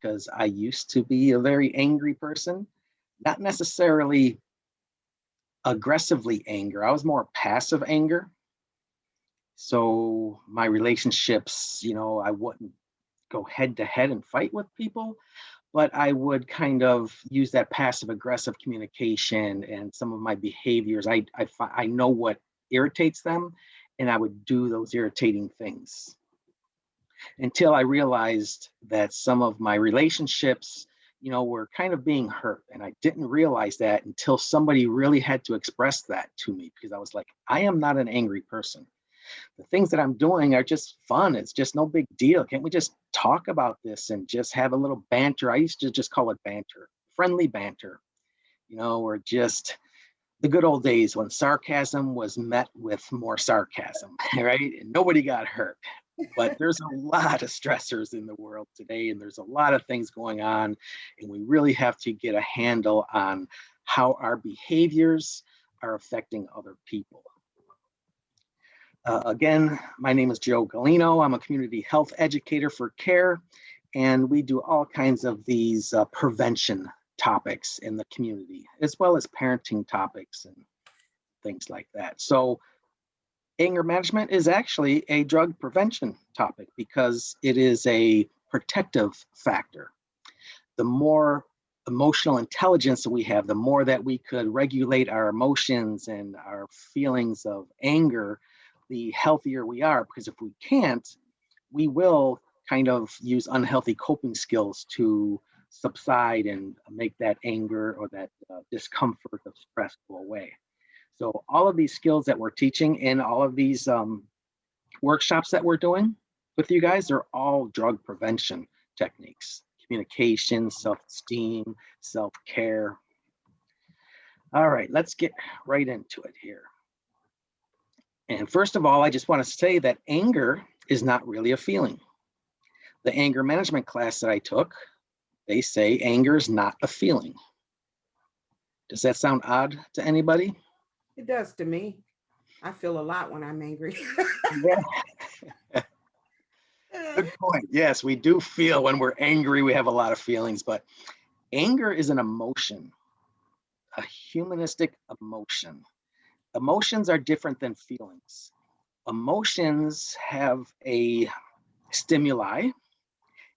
because I used to be a very angry person, not necessarily aggressively anger. I was more passive anger. So my relationships, I wouldn't go head to head and fight with people, but I would kind of use that passive aggressive communication and some of my behaviors. I know what irritates them, and I would do those irritating things until I realized that some of my relationships, were kind of being hurt. And I didn't realize that until somebody really had to express that to me, because I was like, I am not an angry person. The things that I'm doing are just fun. It's just no big deal. Can't we just talk about this and just have a little banter? I used to just call it banter, friendly banter, or just the good old days when sarcasm was met with more sarcasm, right? And nobody got hurt. But there's a lot of stressors in the world today, and there's a lot of things going on, and we really have to get a handle on how our behaviors are affecting other people. Again, my name is Joe Galino. I'm a community health educator for CARE, and we do all kinds of these prevention topics in the community, as well as parenting topics and things like that. So anger management is actually a drug prevention topic because it is a protective factor. The more emotional intelligence that we have, the more that we could regulate our emotions and our feelings of anger, the healthier we are. Because if we can't, we will kind of use unhealthy coping skills to subside and make that anger or that discomfort of stress go away. So all of these skills that we're teaching in all of these workshops that we're doing with you guys are all drug prevention techniques: communication, self-esteem, self-care. All right, let's get right into it here. And first of all, I just want to say that anger is not really a feeling. The anger management class that I took, they say anger is not a feeling. Does that sound odd to anybody? It does to me. I feel a lot when I'm angry. Yeah. Good point. Yes, we do feel when we're angry, we have a lot of feelings, but anger is an emotion, a humanistic emotion. Emotions are different than feelings. Emotions have a stimuli,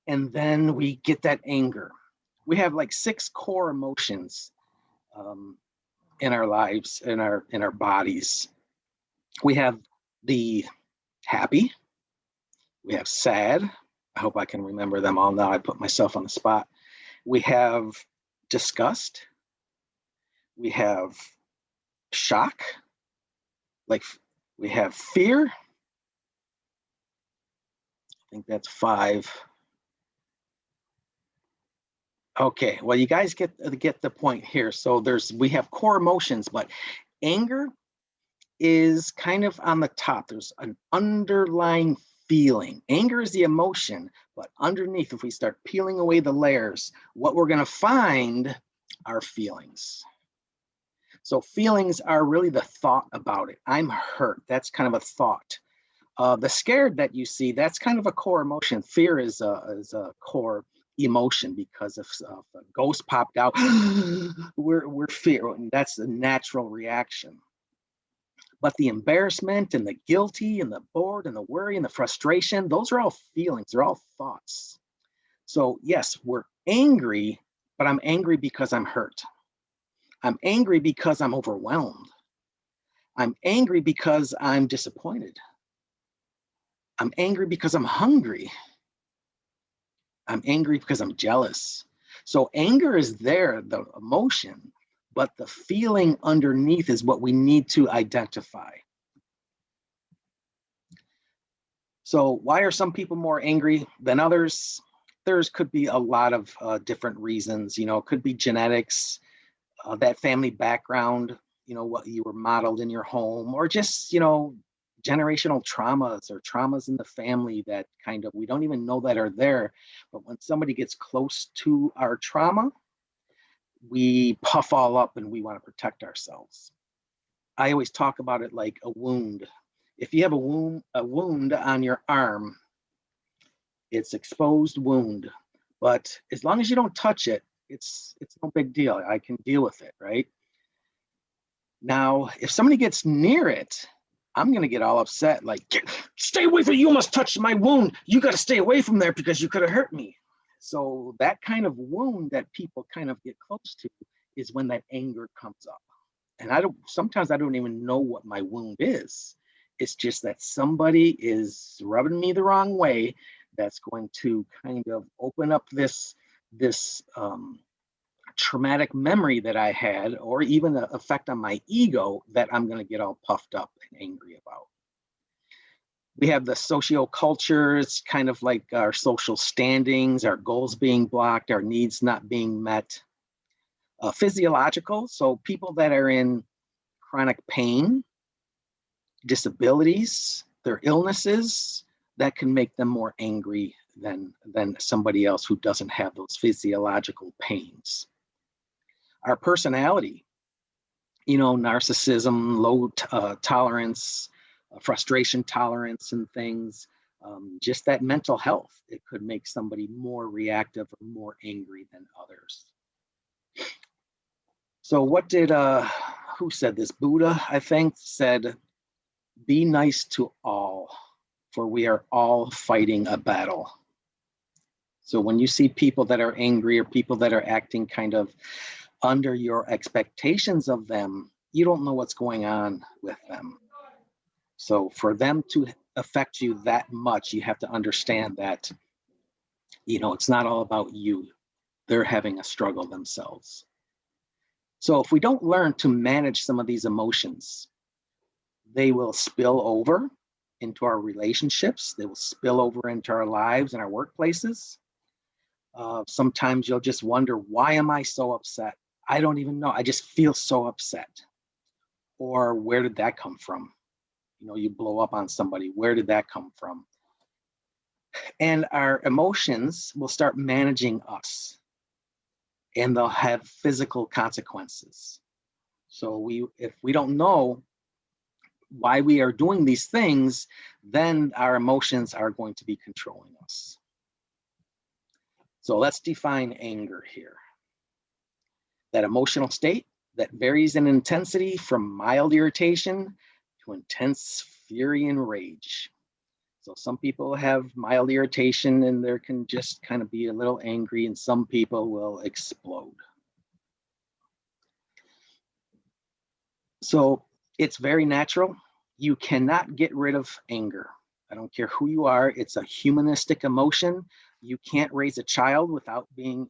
and then we get that anger. We have like 6 core emotions in our lives, in our bodies. We have the happy, we have sad. I hope I can remember them all now. I put myself on the spot. We have disgust. We have shock. Like we have fear. I think that's 5. Okay, well, you guys get the point here. So we have core emotions, but anger is kind of on the top. There's an underlying feeling. Anger is the emotion, but underneath, if we start peeling away the layers, what we're going to find are feelings. So feelings are really the thought about it. I'm hurt. That's kind of a thought. The scared that you see, that's kind of a core emotion. Fear is a core emotion because if a ghost popped out, we're fear. That's the natural reaction. But the embarrassment and the guilty and the bored and the worry and the frustration, those are all feelings. They're all thoughts. So yes, we're angry, but I'm angry because I'm hurt. I'm angry because I'm overwhelmed. I'm angry because I'm disappointed. I'm angry because I'm hungry. I'm angry because I'm jealous. So anger is there, the emotion, but the feeling underneath is what we need to identify. So why are some people more angry than others? There's could be a lot of different reasons. It could be genetics, that family background, what you were modeled in your home, or just, generational traumas or traumas in the family that kind of we don't even know that are there. But when somebody gets close to our trauma, we puff all up and we want to protect ourselves. I always talk about it like a wound. If you have a wound on your arm, it's exposed wound. But as long as you don't touch it, it's no big deal. I can deal with it, right? Now, if somebody gets near it, I'm going to get all upset, like, stay away from it. You almost touched my wound. You got to stay away from there because you could have hurt me. So that kind of wound that people kind of get close to is when that anger comes up. And sometimes I don't even know what my wound is. It's just that somebody is rubbing me the wrong way. That's going to kind of open up this traumatic memory that I had, or even an effect on my ego that I'm going to get all puffed up and angry about. We have the socio-culture. It's kind of like our social standings, our goals being blocked, our needs not being met. Physiological, so people that are in chronic pain, disabilities, their illnesses, that can make them more angry than somebody else who doesn't have those physiological pains. Our personality, narcissism, low tolerance, frustration tolerance and things, just that mental health, it could make somebody more reactive or more angry than others. So what did, who said this? Buddha, I think, said, be nice to all, for we are all fighting a battle. So when you see people that are angry or people that are acting kind of under your expectations of them, you don't know what's going on with them. So for them to affect you that much, you have to understand that, it's not all about you. They're having a struggle themselves. So if we don't learn to manage some of these emotions, they will spill over into our relationships. They will spill over into our lives and our workplaces. Sometimes you'll just wonder, why am I so upset? I don't even know. I just feel so upset. Or where did that come from? You blow up on somebody. Where did that come from? And our emotions will start managing us, and they'll have physical consequences. So if we don't know why we are doing these things, then our emotions are going to be controlling us. So let's define anger here. That emotional state that varies in intensity from mild irritation to intense fury and rage. So some people have mild irritation and there can just kind of be a little angry, and some people will explode. So it's very natural. You cannot get rid of anger. I don't care who you are. It's a humanistic emotion. You can't raise a child without being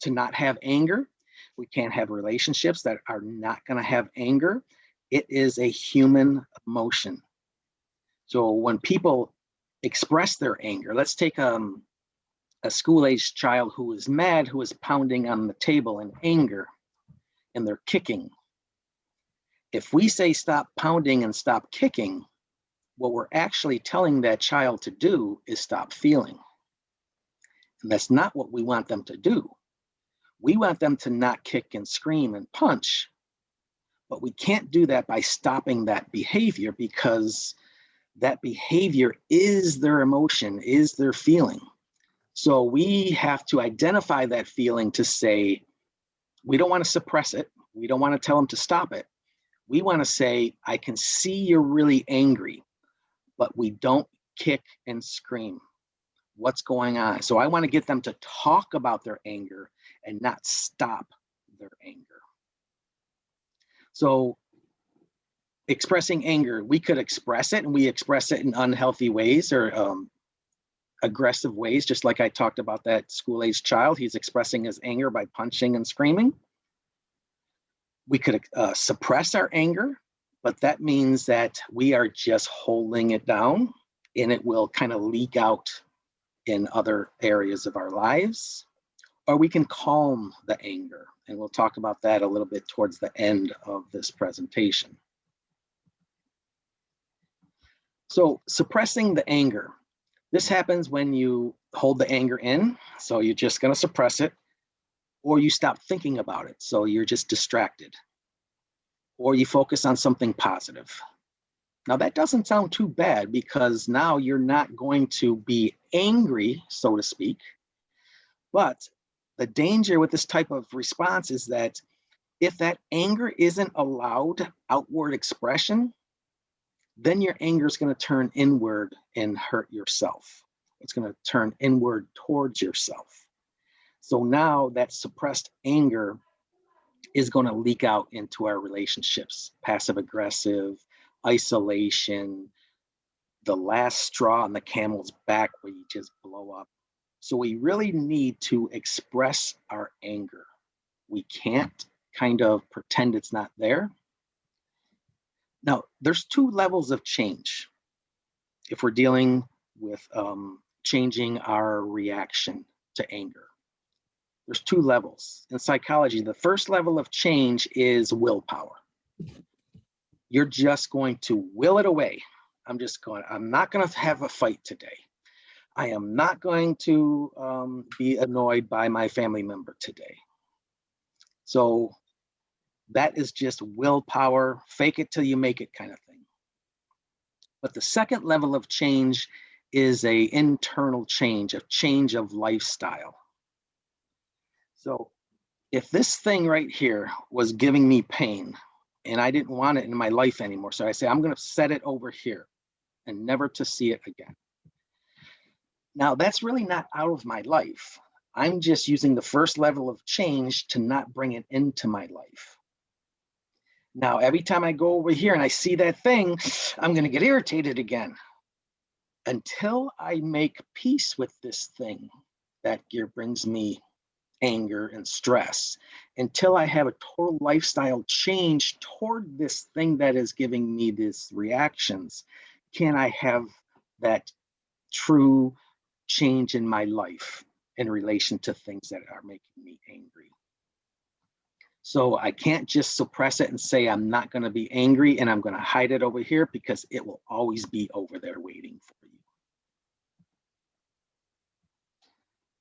to not have anger. We can't have relationships that are not going to have anger. It is a human emotion. So when people express their anger, let's take a school-aged child who is mad, who is pounding on the table in anger, and they're kicking. If we say stop pounding and stop kicking, what we're actually telling that child to do is stop feeling. And that's not what we want them to do. We want them to not kick and scream and punch, but we can't do that by stopping that behavior, because that behavior is their emotion, is their feeling. So we have to identify that feeling to say, we don't want to suppress it. We don't want to tell them to stop it. We want to say, I can see you're really angry, but we don't kick and scream. What's going on? So I want to get them to talk about their anger and not stop their anger. So expressing anger, we could express it, and we express it in unhealthy ways or aggressive ways, just like I talked about that school-aged child. He's expressing his anger by punching and screaming. We could suppress our anger, but that means that we are just holding it down, and it will kind of leak out in other areas of our lives. Or we can calm the anger, and we'll talk about that a little bit towards the end of this presentation. So suppressing the anger. This happens when you hold the anger in, so you're just going to suppress it, or you stop thinking about it, so you're just distracted, or you focus on something positive. Now that doesn't sound too bad, because now you're not going to be angry, so to speak. But the danger with this type of response is that if that anger isn't allowed outward expression, then your anger is going to turn inward and hurt yourself. It's going to turn inward towards yourself. So now that suppressed anger is going to leak out into our relationships, passive aggressive, isolation, the last straw on the camel's back where you just blow up. So we really need to express our anger. We can't kind of pretend it's not there. Now, there's two levels of change if we're dealing with changing our reaction to anger. There's two levels. In psychology, the first level of change is willpower. You're just going to will it away. I'm not going to have a fight today. I am not going to be annoyed by my family member today. So that is just willpower, fake it till you make it kind of thing. But the second level of change is an internal change, a change of lifestyle. So if this thing right here was giving me pain and I didn't want it in my life anymore, so I say, I'm going to set it over here and never to see it again. Now, that's really not out of my life. I'm just using the first level of change to not bring it into my life. Now, every time I go over here and I see that thing, I'm going to get irritated again until I make peace with this thing that brings me anger and stress, until I have a total lifestyle change toward this thing that is giving me these reactions. Can I have that true change in my life in relation to things that are making me angry? So I can't just suppress it and say I'm not going to be angry and I'm going to hide it over here, because it will always be over there waiting for you.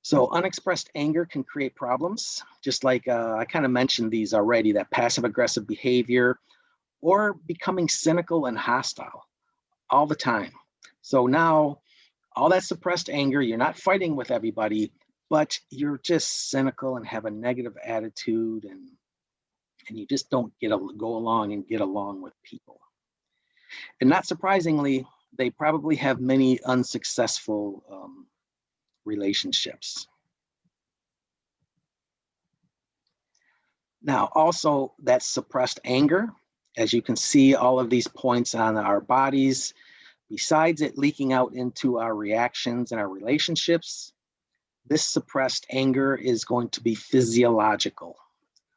So unexpressed anger can create problems, just like I kind of mentioned these already, that passive aggressive behavior or becoming cynical and hostile all the time. So now all that suppressed anger, you're not fighting with everybody, but you're just cynical and have a negative attitude, and you just don't go along and get along with people. And not surprisingly, they probably have many unsuccessful relationships. Now, also that suppressed anger, as you can see all of these points on our bodies, besides it leaking out into our reactions and our relationships, this suppressed anger is going to be physiological.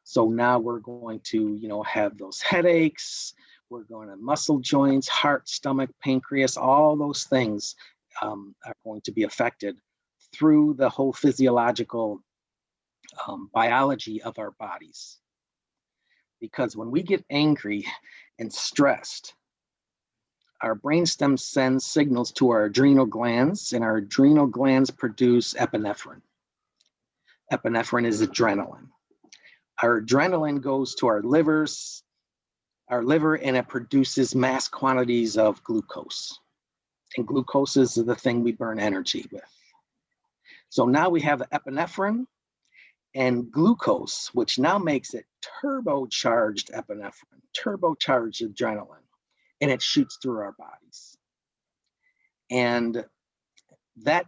So now we're going to, have those headaches, we're going to muscle joints, heart, stomach, pancreas, all those things are going to be affected through the whole physiological biology of our bodies. Because when we get angry and stressed, our brainstem sends signals to our adrenal glands, and our adrenal glands produce epinephrine. Epinephrine is adrenaline. Our adrenaline goes to our liver, and it produces mass quantities of glucose. And glucose is the thing we burn energy with. So now we have epinephrine and glucose, which now makes it turbocharged epinephrine, turbocharged adrenaline, and it shoots through our bodies. And that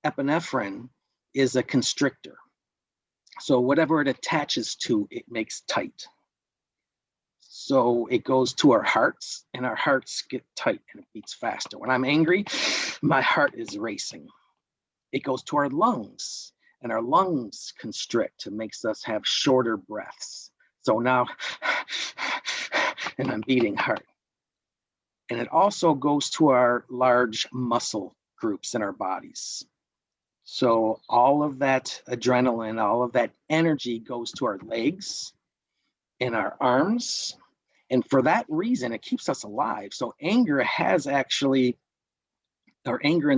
epinephrine is a constrictor. So whatever it attaches to, it makes tight. So it goes to our hearts, and our hearts get tight and it beats faster. When I'm angry, my heart is racing. It goes to our lungs, and our lungs constrict. It makes us have shorter breaths. So now, and I'm beating hard. And it also goes to our large muscle groups in our bodies. So all of that adrenaline, all of that energy goes to our legs and our arms. And for that reason, it keeps us alive. So anger and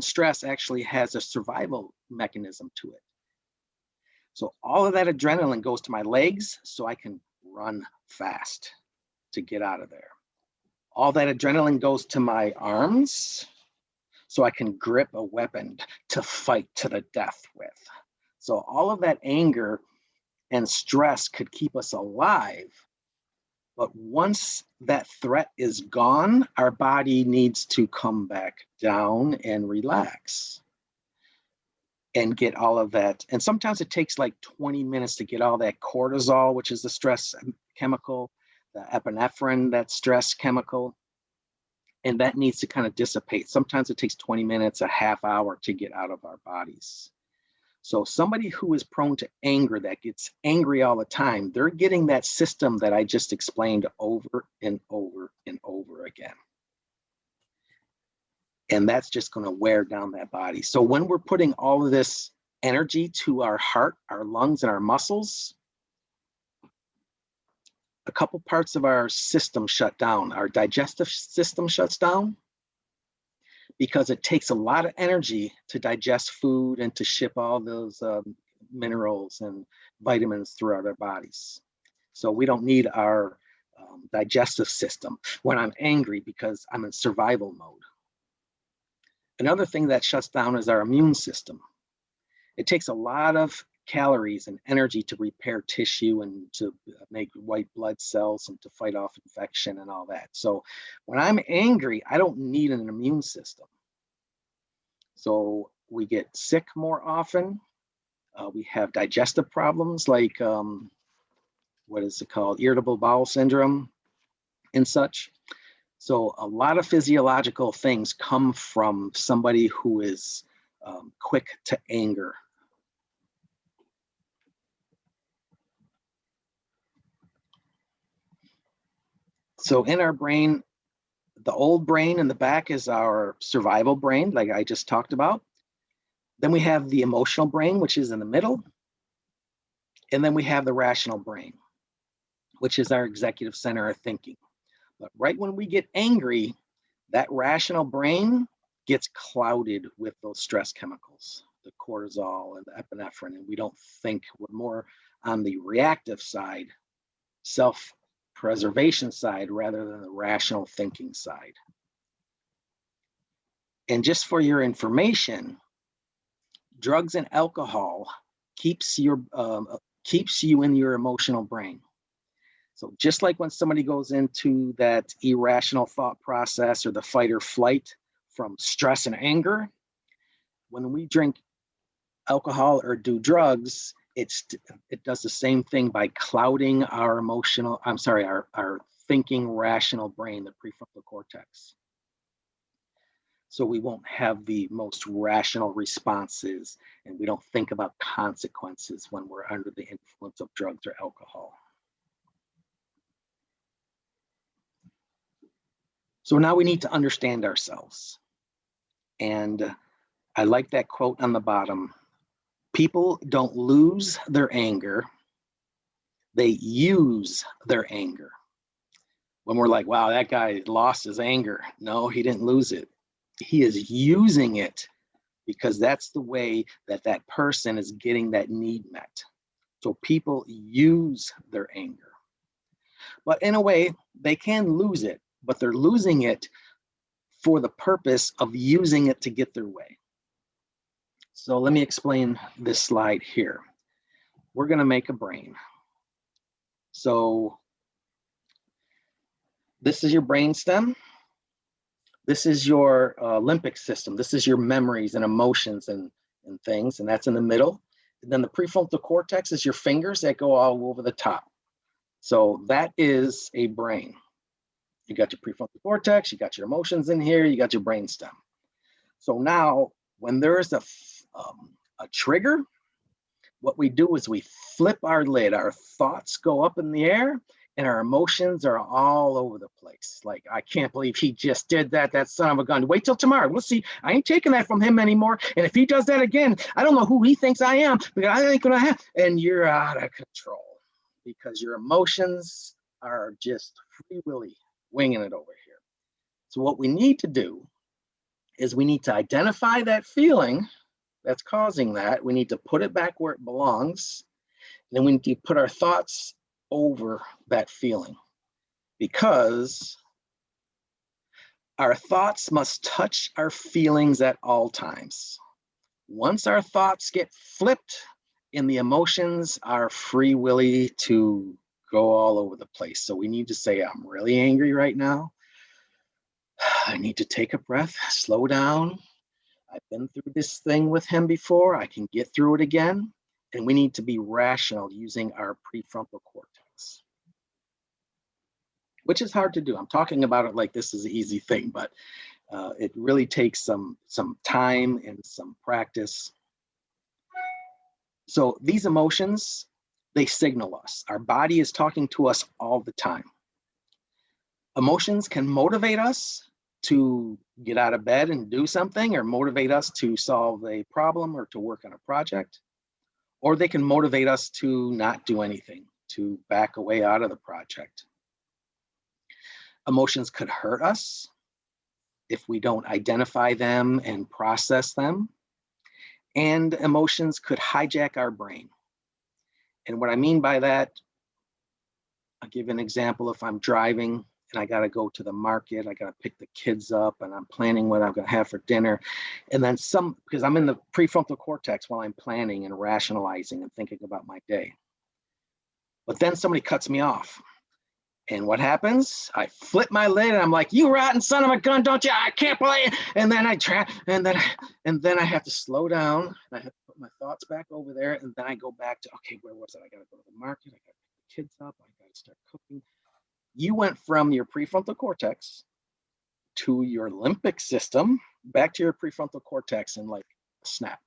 stress actually has a survival mechanism to it. So all of that adrenaline goes to my legs so I can run fast to get out of there. All that adrenaline goes to my arms so I can grip a weapon to fight to the death with. So all of that anger and stress could keep us alive. But once that threat is gone, our body needs to come back down and relax and get all of that. And sometimes it takes like 20 minutes to get all that cortisol, which is the stress chemical, the epinephrine, that stress chemical, and that needs to kind of dissipate. Sometimes it takes 20 minutes, a half hour to get out of our bodies. So somebody who is prone to anger, that gets angry all the time, they're getting that system that I just explained over and over and over again. And that's just going to wear down that body. So when we're putting all of this energy to our heart, our lungs, and our muscles, a couple parts of our system shut down. Our digestive system shuts down because it takes a lot of energy to digest food and to ship all those minerals and vitamins throughout our bodies. So we don't need our digestive system when I'm angry because I'm in survival mode. Another thing that shuts down is our immune system. It takes a lot of calories and energy to repair tissue and to make white blood cells and to fight off infection and all that. So when I'm angry, I don't need an immune system. So we get sick more often. We have digestive problems like, what is it called? Irritable bowel syndrome and such. So a lot of physiological things come from somebody who is quick to anger. So in our brain, the old brain in the back is our survival brain, like I just talked about. Then we have the emotional brain, which is in the middle. And then we have the rational brain, which is our executive center of thinking. But right when we get angry, that rational brain gets clouded with those stress chemicals, the cortisol and the epinephrine, and we don't think. We're more on the reactive side, self-preservation side, rather than the rational thinking side. And just for your information, drugs and alcohol keeps you in your emotional brain. So just like when somebody goes into that irrational thought process or the fight or flight from stress and anger, when we drink alcohol or do drugs, it does the same thing by clouding our our thinking rational brain, the prefrontal cortex. So we won't have the most rational responses, and we don't think about consequences when we're under the influence of drugs or alcohol. So now we need to understand ourselves. And I like that quote on the bottom. People don't lose their anger, they use their anger. When we're like, wow, that guy lost his anger. No, he didn't lose it. He is using it because that's the way that that person is getting that need met. So people use their anger. But in a way, they can lose it, but they're losing it for the purpose of using it to get their way. So let me explain this slide here. We're going to make a brain. So this is your brain stem. This is your limbic system. This is your memories and emotions and things, and that's in the middle. And then the prefrontal cortex is your fingers that go all over the top. So that is a brain. You got your prefrontal cortex, you got your emotions in here, you got your brain stem. So now when there's a trigger, what we do is we flip our lid. Our thoughts go up in the air and our emotions are all over the place. Like, I can't believe he just did that, that son of a gun. Wait till tomorrow. We'll see. I ain't taking that from him anymore. And if he does that again, I don't know who he thinks I am, because I ain't gonna have, and you're out of control because your emotions are just free willy winging it over here. So what we need to do is we need to identify that feeling that's causing that. We need to put it back where it belongs. Then we need to put our thoughts over that feeling, because our thoughts must touch our feelings at all times. Once our thoughts get flipped And the emotions are free willy to go all over the place. So we need to say, I'm really angry right now. I need to take a breath, slow down. I've been through this thing with him before. I can get through it again. And we need to be rational using our prefrontal cortex, which is hard to do. I'm talking about it like this is an easy thing, but it really takes some time and some practice. So these emotions, they signal us. Our body is talking to us all the time. Emotions can motivate us to get out of bed and do something, or motivate us to solve a problem or to work on a project, or they can motivate us to not do anything, to back away out of the project. Emotions could hurt us if we don't identify them and process them. And emotions could hijack our brain. And what I mean by that, I'll give an example. If I'm driving and I got to go to the market, I got to pick the kids up and I'm planning what I'm going to have for dinner. And then because I'm in the prefrontal cortex while I'm planning and rationalizing and thinking about my day. But then somebody cuts me off. And what happens? I flip my lid and I'm like, you rotten son of a gun, don't you? I can't believe it. And then and then I have to slow down. And I have to put my thoughts back over there. And then I go back to, okay, where was it? I got to go to the market. I got to pick the kids up. I got to start cooking. You went from your prefrontal cortex to your limbic system, back to your prefrontal cortex in like a snap.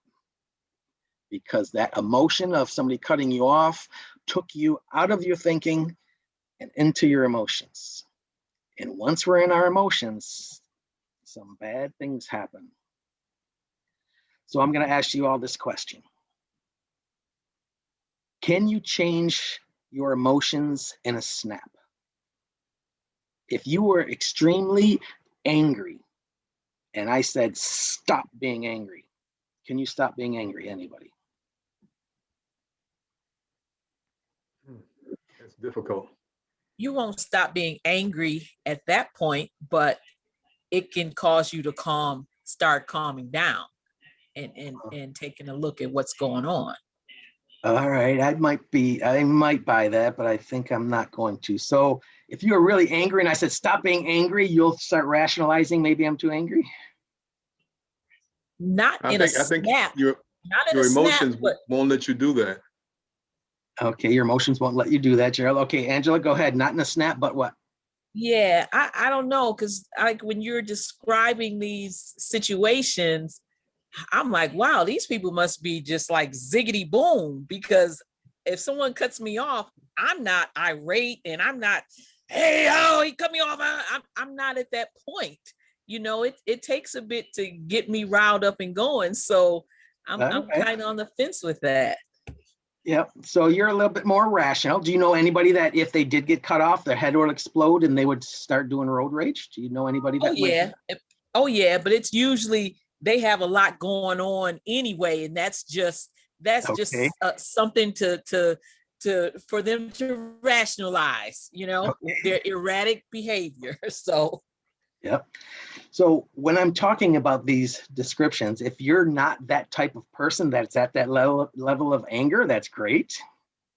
Because that emotion of somebody cutting you off took you out of your thinking and into your emotions. And once we're in our emotions, some bad things happen. So I'm going to ask you all this question. Can you change your emotions in a snap? If you were extremely angry and I said, stop being angry, can you stop being angry? Anybody? It's difficult. You won't stop being angry at that point, but it can cause you to start calming down and taking a look at what's going on. All right, I might buy that, but I think I'm not going to. So if you were really angry and I said, stop being angry, you'll start rationalizing, maybe I'm too angry? I think your emotions won't let you do that. Okay, your emotions won't let you do that, Gerald. Okay, Angela, go ahead. Not in a snap, but what? Yeah, I don't know, because like when you're describing these situations, I'm like, wow, these people must be just like ziggity boom, because if someone cuts me off, I'm not irate and I'm not, hey, oh, he cut me off. I'm not at that point. You know, it takes a bit to get me riled up and going. So I'm kind of on the fence with that. Yep. So you're a little bit more rational. Do you know anybody that if they did get cut off, their head would explode and they would start doing road rage? Do you know anybody that? Oh yeah, but it's usually they have a lot going on anyway, and that's just something to for them to rationalize, you know, their erratic behavior. So yep. So when I'm talking about these descriptions, if you're not that type of person that's at that level of anger, that's great.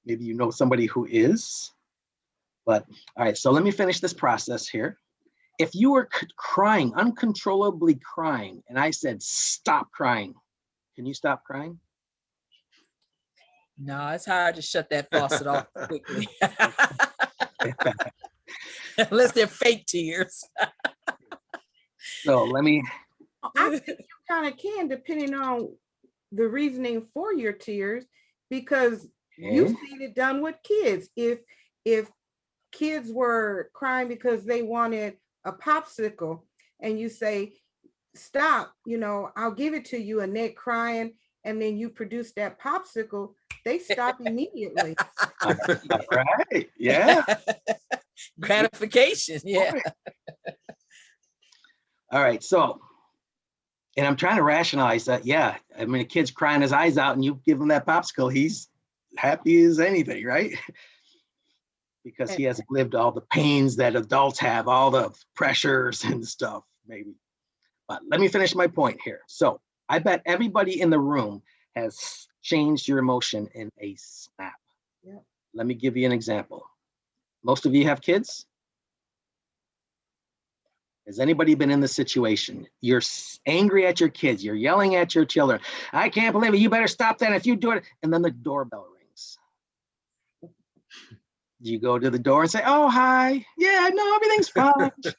Maybe you know somebody who is. But all right, so let me finish this process here. If you were crying, uncontrollably crying, and I said, stop crying, can you stop crying? No, it's hard to shut that faucet off quickly. Unless they're fake tears. So let me. I think you kind of can, depending on the reasoning for your tears, because you've seen it done with kids. If kids were crying because they wanted a popsicle and you say, stop, you know, I'll give it to you, and they're crying, and then you produce that popsicle, they stop immediately. Right. Yeah. Gratification. Yeah. All right. So, and I'm trying to rationalize that. Yeah. I mean, a kid's crying his eyes out and you give him that popsicle, he's happy as anything, right? Because he hasn't lived all the pains that adults have, all the pressures and stuff, maybe. But let me finish my point here. So I bet everybody in the room has change your emotion in a snap. Yeah. Let me give you an example. Most of you have kids. Has anybody been in this situation? You're angry at your kids. You're yelling at your children. I can't believe it. You better stop that if you do it. And then the doorbell rings. You go to the door and say, oh, hi. Yeah, no, everything's fine. Sure.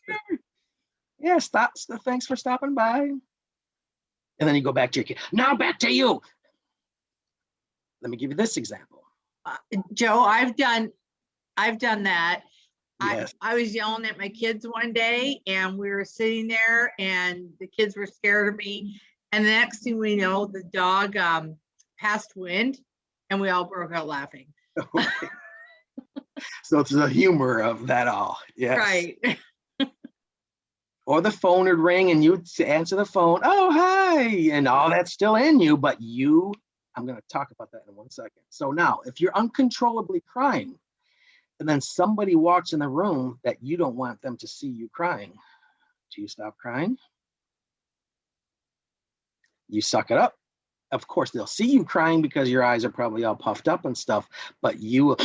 Yeah, stop. Thanks for stopping by. And then you go back to your kid. Now back to you. Let me give you this example. Joe, I've done that. Yes. I was yelling at my kids one day and we were sitting there and the kids were scared of me. And the next thing we know, the dog passed wind and we all broke out laughing. Okay. So it's the humor of that all. Yes. Right. Or the phone would ring and you'd answer the phone. Oh, hi. And all that's still in you, but I'm going to talk about that in 1 second. So now, if you're uncontrollably crying, and then somebody walks in the room that you don't want them to see you crying, do you stop crying? You suck it up. Of course, they'll see you crying because your eyes are probably all puffed up and stuff, but you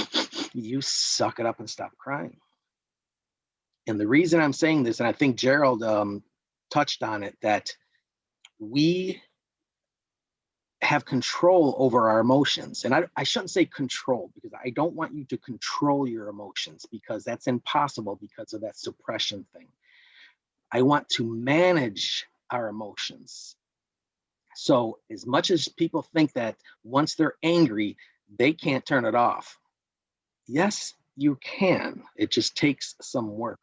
suck it up and stop crying. And the reason I'm saying this, and I think Gerald touched on it, that we have control over our emotions. And I shouldn't say control, because I don't want you to control your emotions, because that's impossible because of that suppression thing. I want to manage our emotions. So as much as people think that once they're angry, they can't turn it off. Yes, you can. It just takes some work.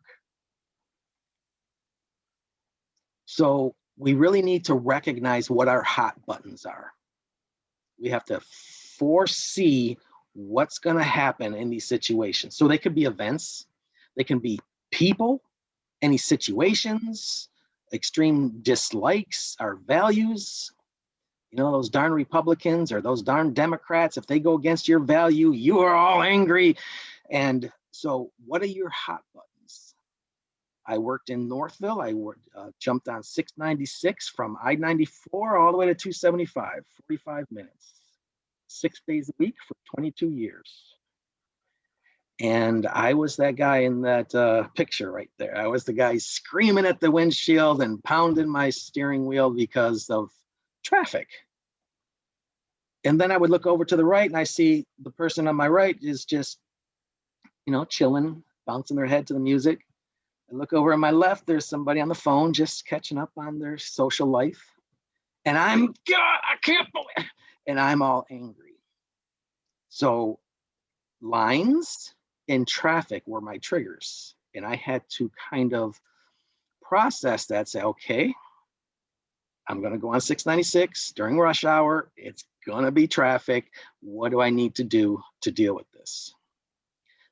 So we really need to recognize what our hot buttons are. We have to foresee what's going to happen in these situations. So they could be events, they can be people, any situations, extreme dislikes, our values. You know, those darn Republicans or those darn Democrats, if they go against your value, you are all angry. And so what are your hot buttons? I worked in Northville. I jumped on 696 from I-94 all the way to 275, 45 minutes, 6 days a week for 22 years. And I was that guy in that picture right there. I was the guy screaming at the windshield and pounding my steering wheel because of traffic. And then I would look over to the right and I see the person on my right is just, you know, chilling, bouncing their head to the music. I look over on my left, there's somebody on the phone just catching up on their social life. And I can't believe, and I'm all angry. So lines in traffic were my triggers. And I had to kind of process that, say, okay, I'm going to go on 696 during rush hour. It's going to be traffic. What do I need to do to deal with this?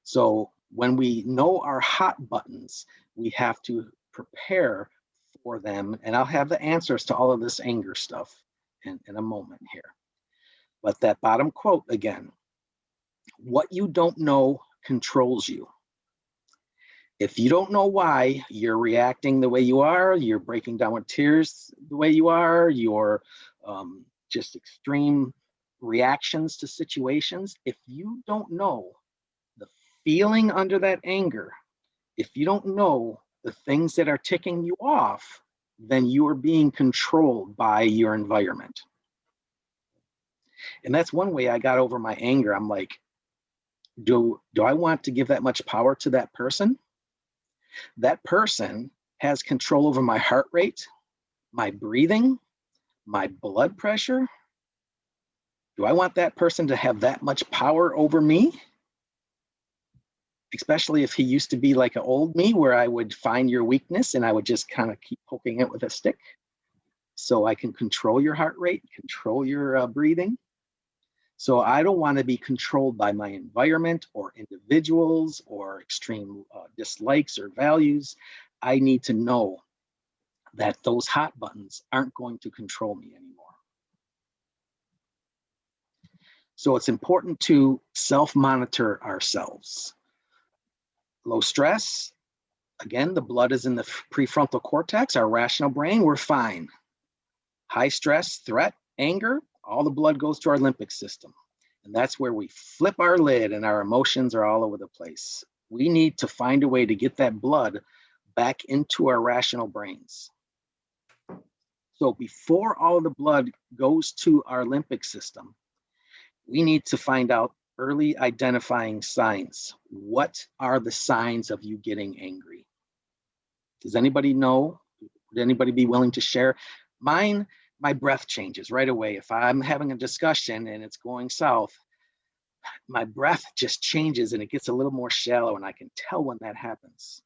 So when we know our hot buttons, we have to prepare for them. And I'll have the answers to all of this anger stuff in a moment here. But that bottom quote again, what you don't know controls you. If you don't know why you're reacting the way you are, you're breaking down with tears the way you are, you're just extreme reactions to situations, if you don't know the feeling under that anger, if you don't know the things that are ticking you off, then you are being controlled by your environment. And that's one way I got over my anger. I'm like, do I want to give that much power to that person? That person has control over my heart rate, my breathing, my blood pressure. Do I want that person to have that much power over me? Especially if he used to be like an old me where I would find your weakness and I would just kind of keep poking it with a stick. So I can control your heart rate, control your breathing. So I don't want to be controlled by my environment or individuals or extreme dislikes or values. I need to know that those hot buttons aren't going to control me anymore. So it's important to self-monitor ourselves. Low stress, again, the blood is in the prefrontal cortex, our rational brain, we're fine. High stress, threat, anger, All the blood goes to our limbic system. And that's where we flip our lid and our emotions are all over the place. We need to find a way to get that blood back into our rational brains. So before all the blood goes to our limbic system, we need to find out early identifying signs. What are the signs of you getting angry? Does anybody know? Would anybody be willing to share? Mine, my breath changes right away. If I'm having a discussion and it's going south, my breath just changes and it gets a little more shallow, and I can tell when that happens.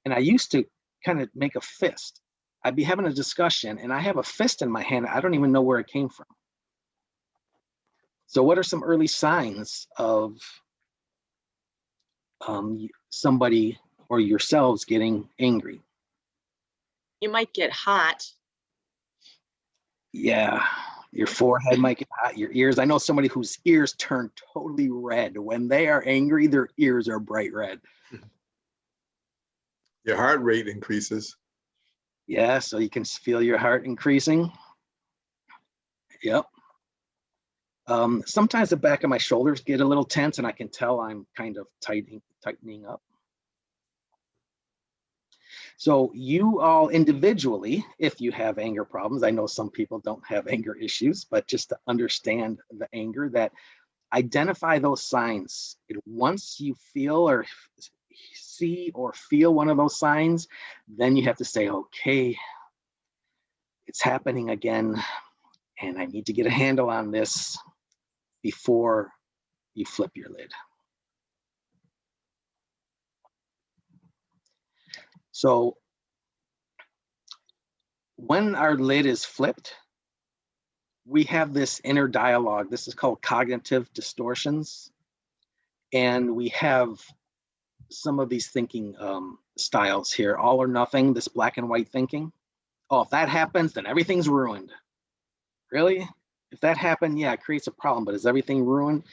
And I used to kind of make a fist. I'd be having a discussion and I have a fist in my hand. I don't even know where it came from. So what are some early signs of somebody or yourselves getting angry? You might get hot. Yeah, your forehead might get hot, your ears. I know somebody whose ears turn totally red. When they are angry, their ears are bright red. Your heart rate increases. Yeah, so you can feel your heart increasing. Yep. Sometimes the back of my shoulders get a little tense and I can tell I'm kind of tightening up. So you all individually, if you have anger problems, I know some people don't have anger issues, but just to understand the anger, that identify those signs. Once you feel or see or feel one of those signs, then you have to say, okay, it's happening again, and I need to get a handle on this before you flip your lid. So when our lid is flipped, we have this inner dialogue. This is called cognitive distortions. And we have some of these thinking styles here, all or nothing, this black and white thinking. Oh, if that happens, then everything's ruined. Really? If that happened, yeah, it creates a problem, but is everything ruined?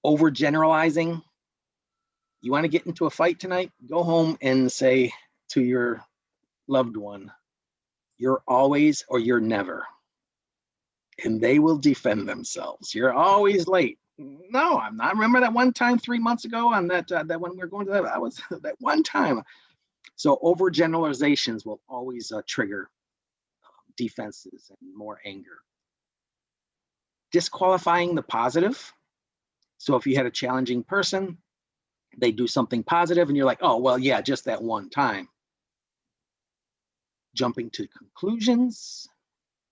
Overgeneralizing. You want to get into a fight tonight? Go home and say to your loved one, you're always or you're never. And they will defend themselves. You're always late. No, I'm not. Remember that one time 3 months ago on that when we were going to that, I was that one time. So overgeneralizations will always trigger defenses and more anger. Disqualifying the positive. So if you had a challenging person, they do something positive and you're like, oh, well, yeah, just that one time. Jumping to conclusions.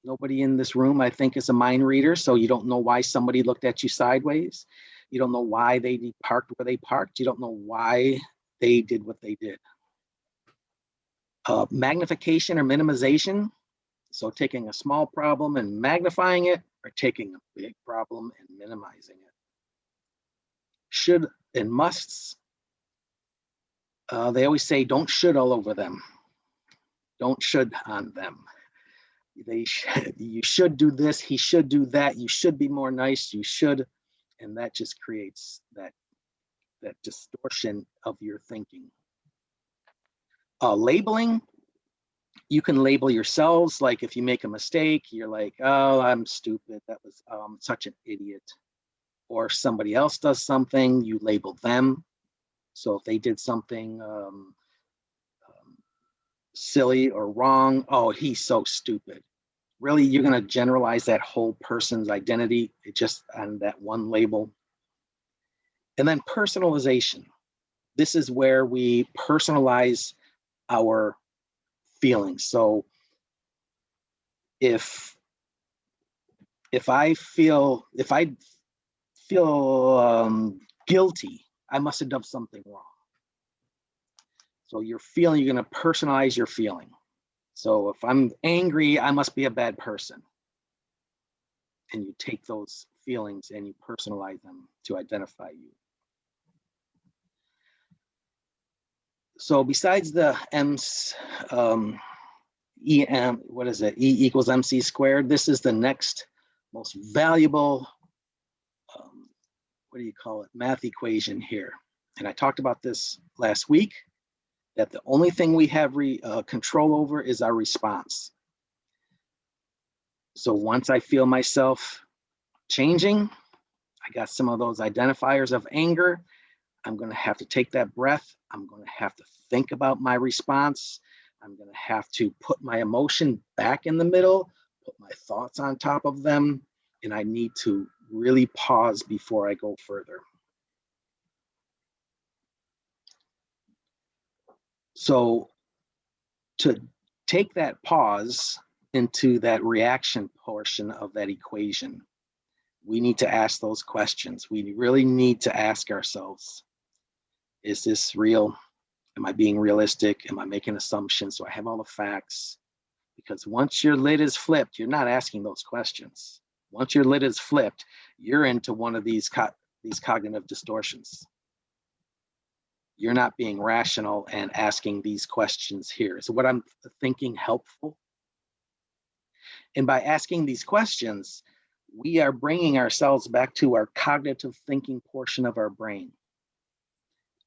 Nobody in this room, I think, is a mind reader, so you don't know why somebody looked at you sideways. You don't know why they parked where they parked. You don't know why they did what they did. Magnification or minimization. So taking a small problem and magnifying it, or taking a big problem and minimizing it. Should and musts. They always say, don't should all over them. Don't should on them. You should do this, he should do that, you should be more nice, you should, and that just creates that distortion of your thinking. Labeling, you can label yourselves, like if you make a mistake, you're like, oh, I'm stupid, that was such an idiot. Or somebody else does something, you label them. So if they did something silly or wrong, oh, he's so stupid. Really, you're going to generalize that whole person's identity just on that one label. And then personalization. This is where we personalize our feelings. So if I feel guilty, I must have done something wrong. So you're going to personalize your feeling. So if I'm angry, I must be a bad person. And you take those feelings and you personalize them to identify you. So besides the what is it? E equals MC squared. This is the next most valuable, what do you call it? Math equation here. And I talked about this last week, that the only thing we have control over is our response. So once I feel myself changing, I got some of those identifiers of anger, I'm going to have to take that breath. I'm going to have to think about my response. I'm going to have to put my emotion back in the middle, put my thoughts on top of them, and I need to really pause before I go further. So to take that pause into that reaction portion of that equation, we need to ask those questions. We really need to ask ourselves, is this real? Am I being realistic? Am I making assumptions? Do I have all the facts? Because once your lid is flipped, you're not asking those questions. Once your lid is flipped, you're into one of these cognitive distortions. You're not being rational and asking these questions here. So what I'm thinking helpful? And by asking these questions, we are bringing ourselves back to our cognitive thinking portion of our brain.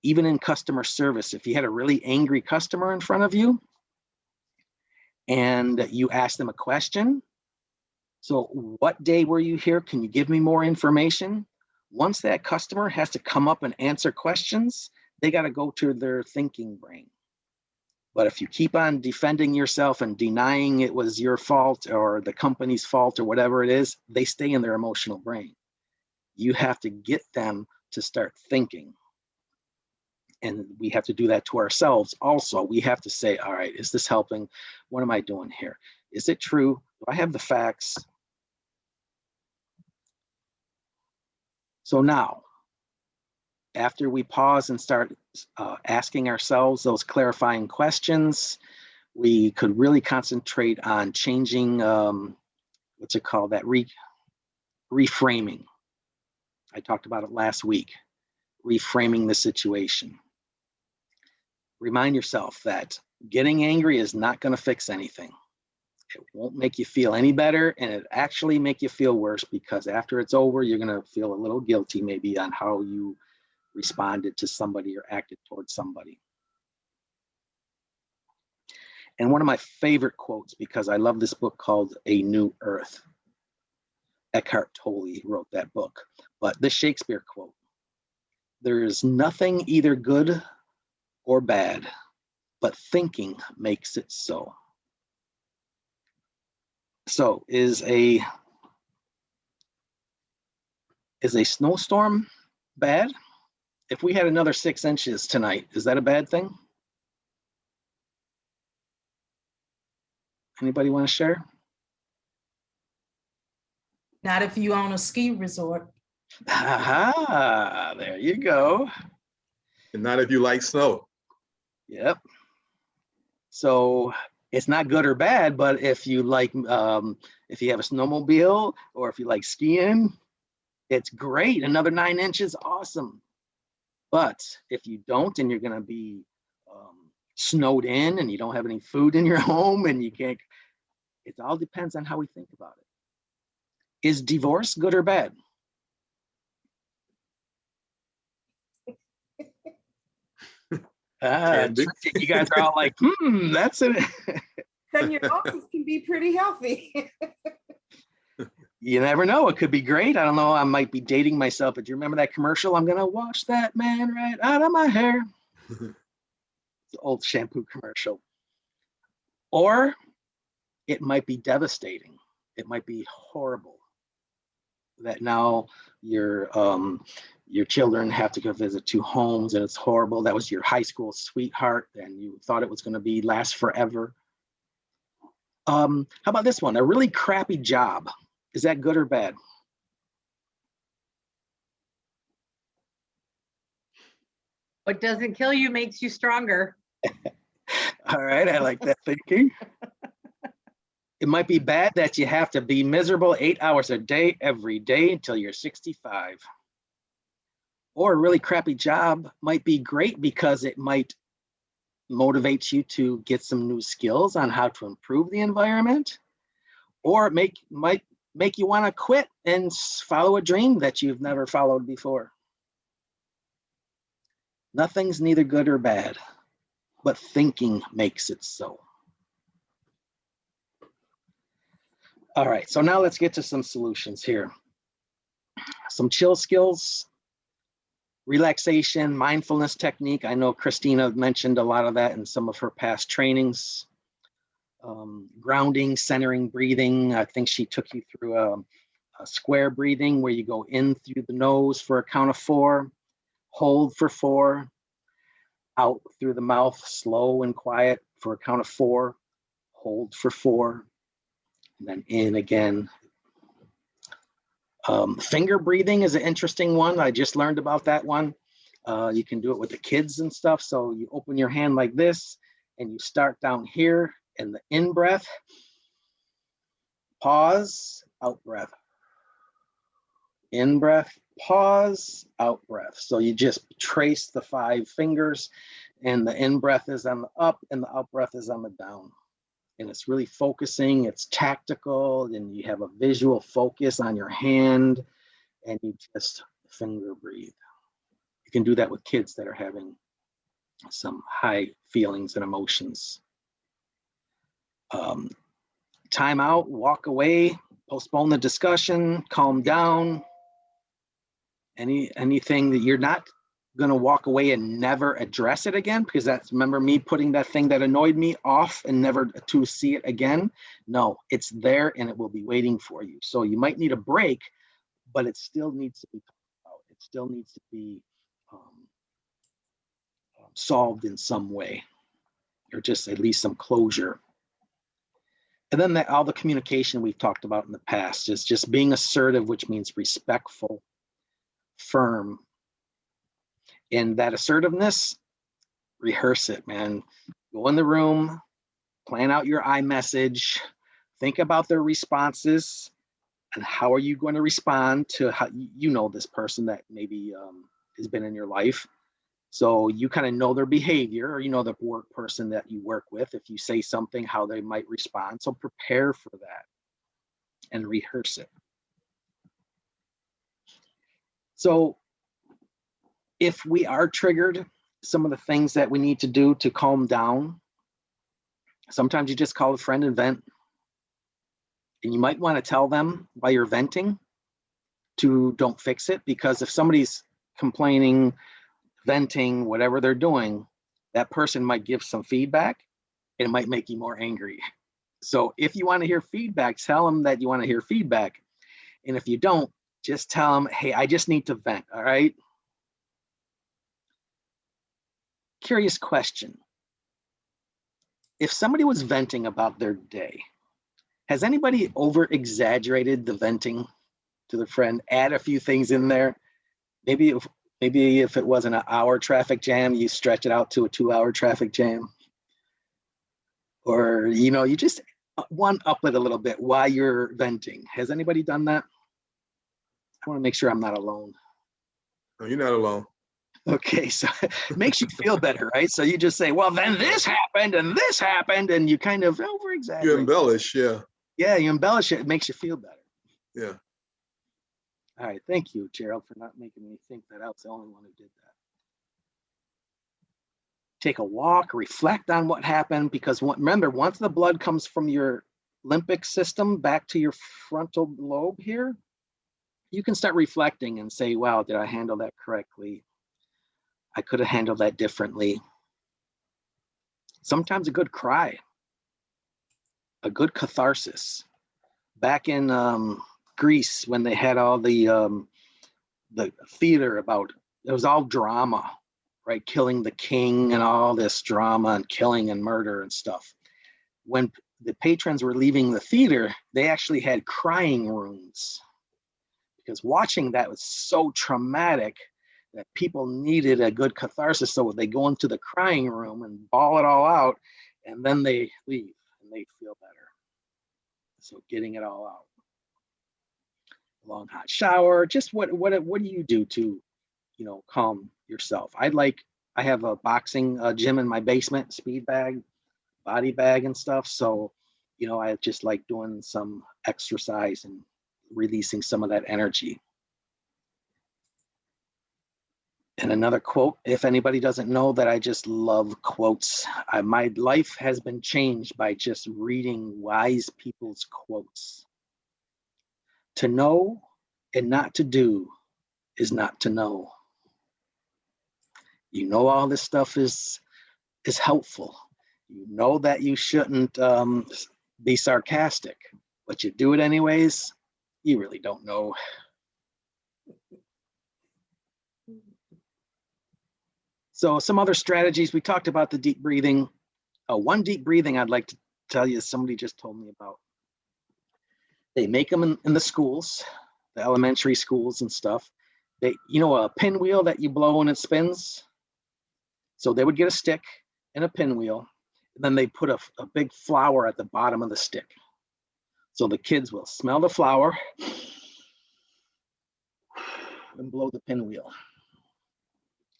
Even in customer service, if you had a really angry customer in front of you and you ask them a question, so what day were you here? Can you give me more information? Once that customer has to come up and answer questions, they got to go to their thinking brain. But if you keep on defending yourself and denying it was your fault or the company's fault or whatever it is, they stay in their emotional brain. You have to get them to start thinking. And we have to do that to ourselves also. We have to say, all right, is this helping? What am I doing here? Is it true? Do I have the facts? So now, after we pause and start asking ourselves those clarifying questions, we could really concentrate on changing, what's it called, that reframing. I talked about it last week, reframing the situation. Remind yourself that getting angry is not going to fix anything. It won't make you feel any better, and it actually make you feel worse, because after it's over, you're going to feel a little guilty maybe on how you responded to somebody or acted towards somebody. And one of my favorite quotes, because I love this book called A New Earth. Eckhart Tolle wrote that book. But this Shakespeare quote, there is nothing either good or bad, but thinking makes it so. So is a snowstorm bad? If we had another 6 inches tonight, is that a bad thing? Anybody want to share? Not if you own a ski resort. Aha, there you go. And not if you like snow. Yep. So it's not good or bad, but if you like, if you have a snowmobile or if you like skiing, it's great. Another 9 inches, awesome. But if you don't, and you're going to be snowed in and you don't have any food in your home and you can't, it all depends on how we think about it. Is divorce good or bad? You guys are all like, that's it. Then your losses can be pretty healthy. You never know. It could be great. I don't know. I might be dating myself, but do you remember that commercial? I'm going to wash that man right out of my hair. It's an old shampoo commercial. Or it might be devastating. It might be horrible that now your children have to go visit 2 homes and it's horrible. That was your high school sweetheart and you thought it was going to be last forever. How about this one? A really crappy job. Is that good or bad? What doesn't kill you makes you stronger. All right, I like that thinking. It might be bad that you have to be miserable 8 hours a day, every day until you're 65. Or a really crappy job might be great because it might motivate you to get some new skills on how to improve the environment. Or it might make you want to quit and follow a dream that you've never followed before. Nothing's neither good or bad, but thinking makes it so. All right, so now let's get to some solutions here. Some chill skills, relaxation, mindfulness technique. I know Christina mentioned a lot of that in some of her past trainings. Grounding, centering, breathing. I think she took you through a square breathing where you go in through the nose for a count of 4, hold for 4, out through the mouth, slow and quiet for a count of 4, hold for 4, and then in again. Finger breathing is an interesting one. I just learned about that one. You can do it with the kids and stuff. So you open your hand like this and you start down here and the in breath, pause, out breath. In breath, pause, out breath. So you just trace the 5 fingers and the in breath is on the up and the out breath is on the down. And it's really focusing, it's tactical, and you have a visual focus on your hand and you just finger breathe. You can do that with kids that are having some high feelings and emotions. Time out, walk away, postpone the discussion, calm down. Anything that you're not going to walk away and never address it again, because that's, remember me putting that thing that annoyed me off and never to see it again? No, it's there and it will be waiting for you. So you might need a break, but it still needs to be talked about. It still needs to be solved in some way, or just at least some closure. And then all the communication we've talked about in the past is just being assertive, which means respectful, firm. And that assertiveness, rehearse it, man. Go in the room, plan out your iMessage, think about their responses, and how are you going to respond to how you know this person that maybe has been in your life. So you kind of know their behavior, or you know the work person that you work with. If you say something, how they might respond. So prepare for that and rehearse it. So if we are triggered, some of the things that we need to do to calm down, sometimes you just call a friend and vent. And you might want to tell them while you're venting to don't fix it, because if somebody's complaining, venting, whatever they're doing, that person might give some feedback and it might make you more angry. So if you want to hear feedback, tell them that you want to hear feedback. And if you don't, just tell them, hey, I just need to vent, all right? Curious question. If somebody was venting about their day, has anybody over exaggerated the venting to the friend? Add a few things in there. Maybe if it wasn't an hour traffic jam, you stretch it out to a 2-hour traffic jam. Or, you know, you just one up it a little bit while you're venting. Has anybody done that? I want to make sure I'm not alone. No, you're not alone. Okay, so it makes you feel better, right? So you just say, well, then this happened, and you kind of over exaggerate. You embellish, yeah. Yeah, you embellish it. It makes you feel better. Yeah. All right, thank you, Gerald, for not making me think that I was the only one who did that. Take a walk, reflect on what happened, because remember, once the blood comes from your limbic system back to your frontal lobe here, you can start reflecting and say, wow, did I handle that correctly? I could have handled that differently. Sometimes a good cry, a good catharsis. Back in Greece, when they had all the theater about, it was all drama, right? Killing the king and all this drama and killing and murder and stuff. When the patrons were leaving the theater, they actually had crying rooms, because watching that was so traumatic that people needed a good catharsis. So they go into the crying room and bawl it all out, and then they leave and they feel better. So getting it all out. Long hot shower, just what do you do to, you know, calm yourself? I have a boxing gym in my basement, speed bag, body bag and stuff. So, you know, I just like doing some exercise and releasing some of that energy. And another quote, if anybody doesn't know that I just love quotes, my life has been changed by just reading wise people's quotes. To know and not to do is not to know. You know all this stuff is helpful. You know that you shouldn't be sarcastic, but you do it anyways. You really don't know. So some other strategies, we talked about the deep breathing. One deep breathing I'd like to tell you, somebody just told me about. They make them in the schools, the elementary schools and stuff. They, you know, a pinwheel that you blow and it spins. So they would get a stick and a pinwheel, and then they put a big flower at the bottom of the stick. So the kids will smell the flower and blow the pinwheel.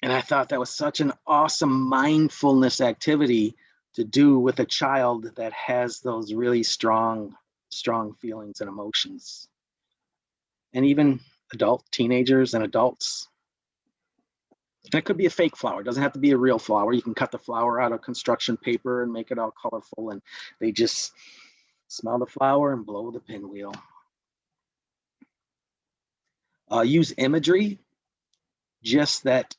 And I thought that was such an awesome mindfulness activity to do with a child that has those really strong feelings and emotions. And even teenagers and adults. And it could be a fake flower. It doesn't have to be a real flower. You can cut the flower out of construction paper and make it all colorful, and they just smell the flower and blow the pinwheel. Use imagery, just that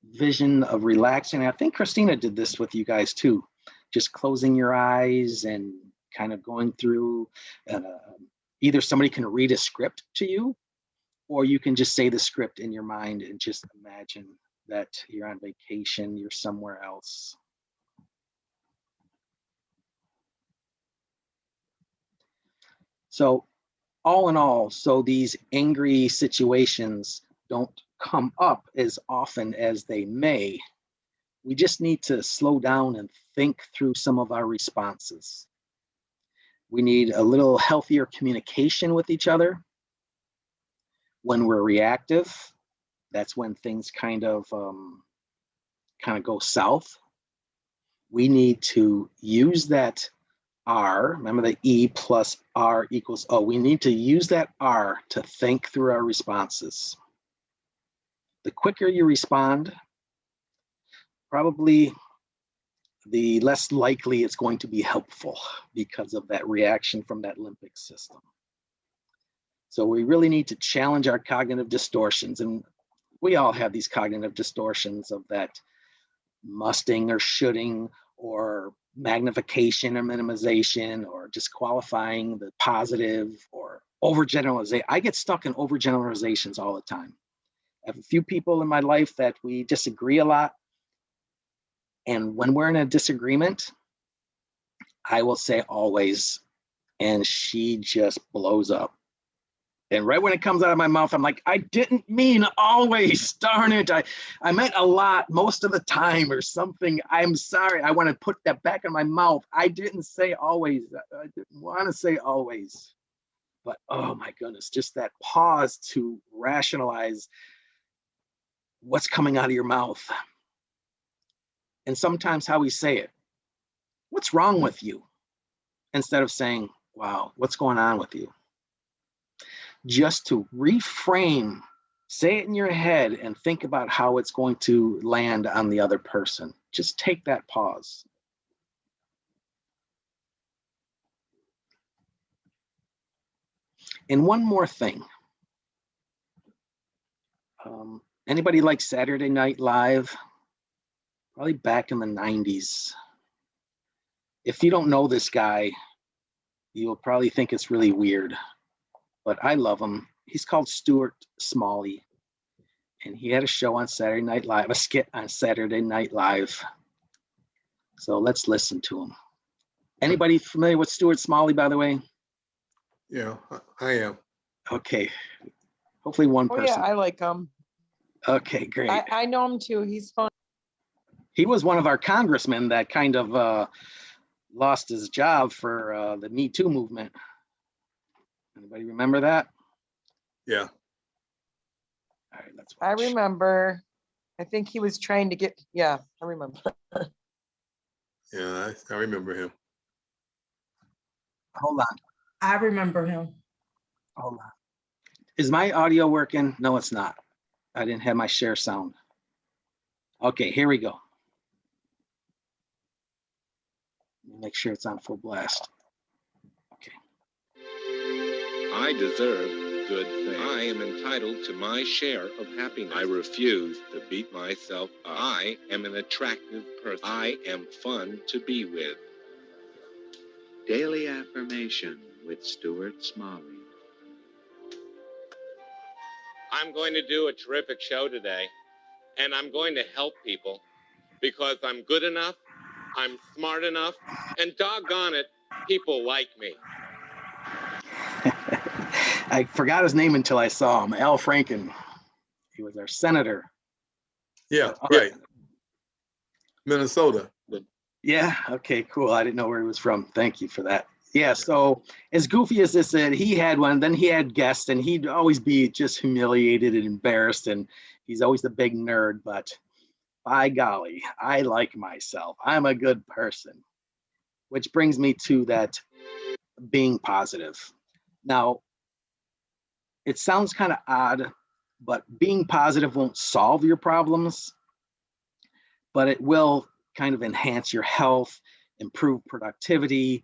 vision of relaxing. I think Christina did this with you guys too. Just closing your eyes and kind of going through, either somebody can read a script to you, or you can just say the script in your mind and just imagine that you're on vacation, you're somewhere else. So all in all, so these angry situations don't come up as often as they may. We just need to slow down and think through some of our responses. We need a little healthier communication with each other. When we're reactive, that's when things kind of go south. We need to use that R, remember the E plus R equals O. We need to use that R to think through our responses. The quicker you respond, probably the less likely it's going to be helpful because of that reaction from that limbic system. So we really need to challenge our cognitive distortions. And we all have these cognitive distortions of that musting or shoulding or magnification or minimization or disqualifying the positive or overgeneralization. I get stuck in overgeneralizations all the time. I have a few people in my life that we disagree a lot. And when we're in a disagreement, I will say always, and she just blows up. And right when it comes out of my mouth, I'm like, I didn't mean always, darn it. I meant a lot most of the time or something. I'm sorry. I want to put that back in my mouth. I didn't say always. I didn't want to say always. But oh my goodness, just that pause to rationalize what's coming out of your mouth. And sometimes how we say it. What's wrong with you? Instead of saying, wow, what's going on with you? Just to reframe, say it in your head and think about how it's going to land on the other person. Just take that pause. And one more thing. Anybody like Saturday Night Live? Probably back in the 90s. If you don't know this guy, you'll probably think it's really weird, but I love him. He's called Stuart Smalley, and he had a show on Saturday Night Live, a skit on Saturday Night Live. So let's listen to him. Anybody familiar with Stuart Smalley, by the way? Yeah, I am. Okay. Hopefully one person. Yeah, I like him. Okay, great. I know him too. He's fun. He was one of our congressmen that kind of lost his job for the Me Too movement. Anybody remember that? Yeah. All right, let's watch. I remember. I think he was trying to get, yeah, I remember. Yeah, I remember him. Hold on. I remember him. Hold on. Is my audio working? No, it's not. I didn't have my share sound. Okay, here we go. Make sure it's on full blast. Okay. I deserve good thing. I am entitled to my share of happiness. I refuse to beat myself up. I am an attractive person. I am fun to be with. Daily Affirmation with Stuart Smalley. I'm going to do a terrific show today, and I'm going to help people because I'm good enough, I'm smart enough, and doggone it, people like me. I forgot his name until I saw him, Al Franken. He was our senator. Yeah, Okay. right. Minnesota. Yeah, okay, cool. I didn't know where he was from. Thank you for that. Yeah, so as goofy as this is, he had one, then he had guests, and he'd always be just humiliated and embarrassed, and he's always the big nerd, but by golly, I like myself. I'm a good person, which brings me to that being positive. Now, it sounds kind of odd, but being positive won't solve your problems, but it will kind of enhance your health, improve productivity,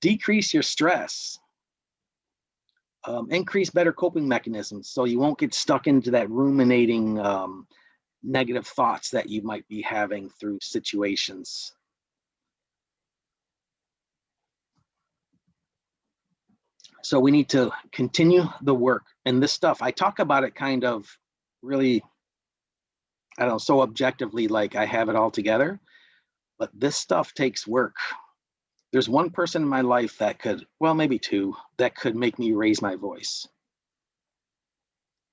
decrease your stress, increase better coping mechanisms so you won't get stuck into that ruminating negative thoughts that you might be having through situations. So we need to continue the work. And this stuff, I talk about it kind of really, I don't know, so objectively, like I have it all together, but this stuff takes work. There's one person in my life that could, well, maybe two, that could make me raise my voice.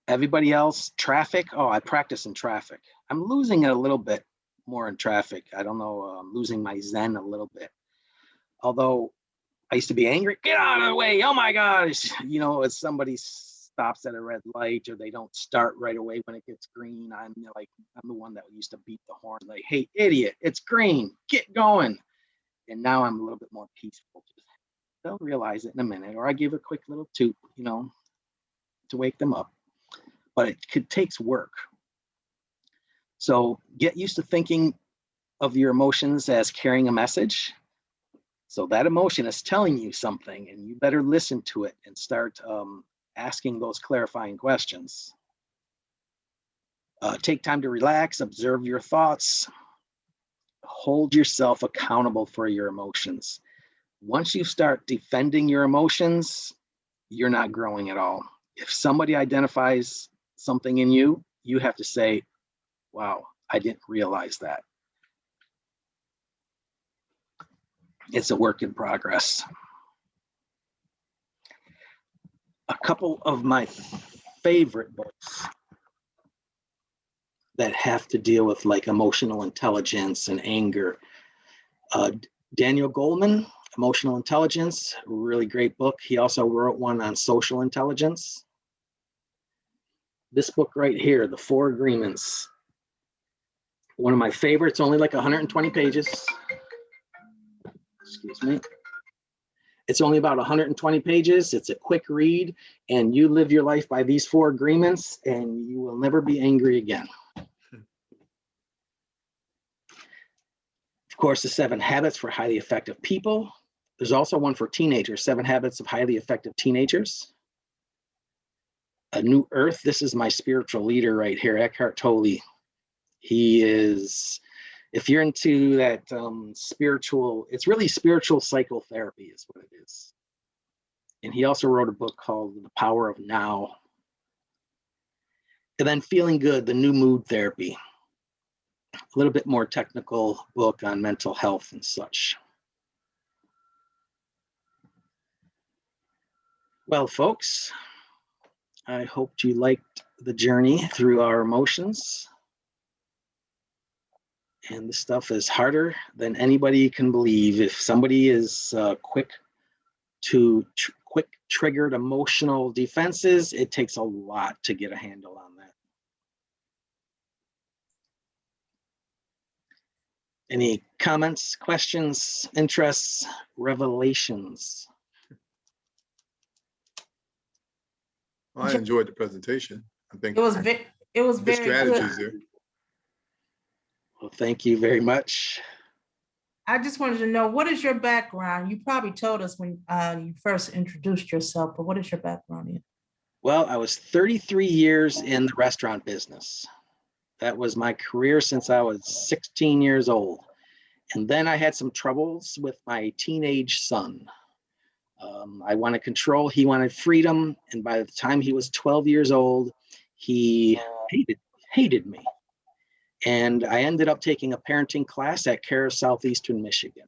Everybody else, traffic, oh, I practice in traffic. I'm losing it a little bit more in traffic. I don't know, I'm losing my zen a little bit. Although I used to be angry, get out of the way, oh my gosh. You know, as somebody stops at a red light or they don't start right away when it gets green, I'm the one that used to beat the horn, like, hey, idiot, it's green, get going. And now I'm a little bit more peaceful. They'll realize it in a minute, or I give a quick little toot, you know, to wake them up. But it takes work. So get used to thinking of your emotions as carrying a message. So that emotion is telling you something, and you better listen to it and start asking those clarifying questions. Take time to relax, observe your thoughts, hold yourself accountable for your emotions. Once you start defending your emotions, you're not growing at all. If somebody identifies something in you, you have to say, wow, I didn't realize that. It's a work in progress. A couple of my favorite books that have to deal with like emotional intelligence and anger. Daniel Goleman, Emotional Intelligence, really great book. He also wrote one on social intelligence. This book right here, The 4 Agreements, one of my favorites, only like 120 pages. Excuse me. It's only about 120 pages. It's a quick read, and you live your life by these 4 agreements, and you will never be angry again. Of course, the 7 Habits for Highly Effective People. There's also one for teenagers, 7 Habits of Highly Effective Teenagers. A New Earth. This is my spiritual leader right here, Eckhart Tolle. He is, if you're into that spiritual, it's really spiritual psychotherapy is what it is. And he also wrote a book called The Power of Now. And then Feeling Good, the New Mood Therapy. A little bit more technical book on mental health and such. Well, folks, I hoped you liked the journey through our emotions. And this stuff is harder than anybody can believe. If somebody is quick triggered emotional defenses, it takes a lot to get a handle on that. Any comments, questions, interests, revelations? I enjoyed the presentation. I think It was very the strategies good. there. Well, thank you very much. I just wanted to know, what is your background? You probably told us when you first introduced yourself, but what is your background in? Well, I was 33 years in the restaurant business. That was my career since I was 16 years old. And then I had some troubles with my teenage son. I wanted control, he wanted freedom. And by the time he was 12 years old, he hated me. And I ended up taking a parenting class at CARE Southeastern Michigan.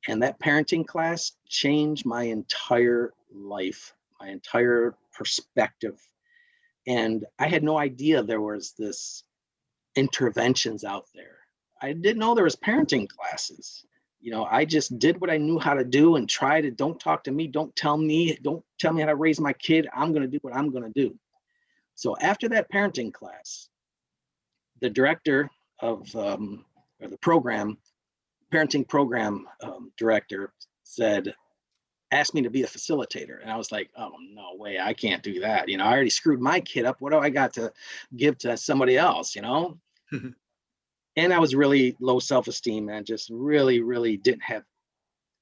And that parenting class changed my entire life, my entire perspective. And I had no idea there was this interventions out there. I didn't know there was parenting classes. You know, I just did what I knew how to do and tried it. Don't talk to me. Don't tell me how to raise my kid. I'm going to do what I'm going to do. So after that parenting class, the director of or the program, parenting program director said, asked me to be a facilitator. And I was like, oh, no way, I can't do that. You know, I already screwed my kid up. What do I got to give to somebody else, you know? And I was really low self-esteem and just really, really didn't have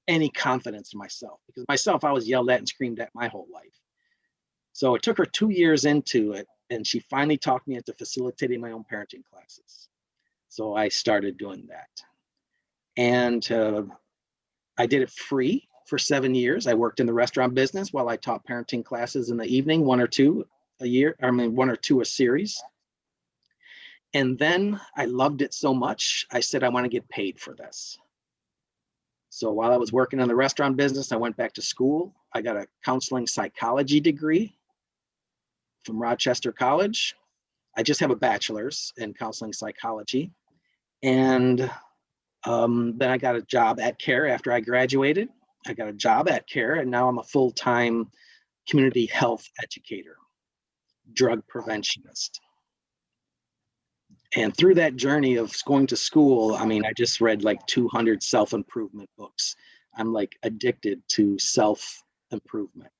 any confidence in myself because myself, I was yelled at and screamed at my whole life. So it took her 2 years into it. And she finally talked me into facilitating my own parenting classes. So I started doing that. And I did it free for 7 years. I worked in the restaurant business while I taught parenting classes in the evening, 1 or 2 a year, 1 or 2 a series. And then I loved it so much, I said, I want to get paid for this. So while I was working in the restaurant business, I went back to school. I got a counseling psychology degree from Rochester College. I just have a bachelor's in counseling psychology. And then I got a job at CARE after I graduated. I got a job at CARE, and now I'm a full-time community health educator, drug preventionist. And through that journey of going to school, I mean, I just read like 200 self-improvement books. I'm like addicted to self-improvement.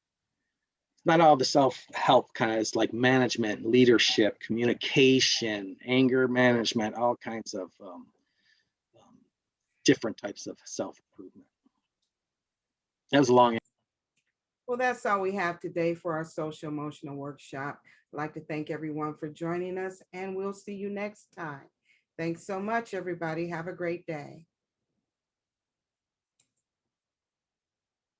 Not all the self-help kind of is like management, leadership, communication, anger management, all kinds of different types of self-improvement. That was a long. Well, that's all we have today for our social emotional workshop. I'd like to thank everyone for joining us, and we'll see you next time. Thanks so much, everybody. Have a great day.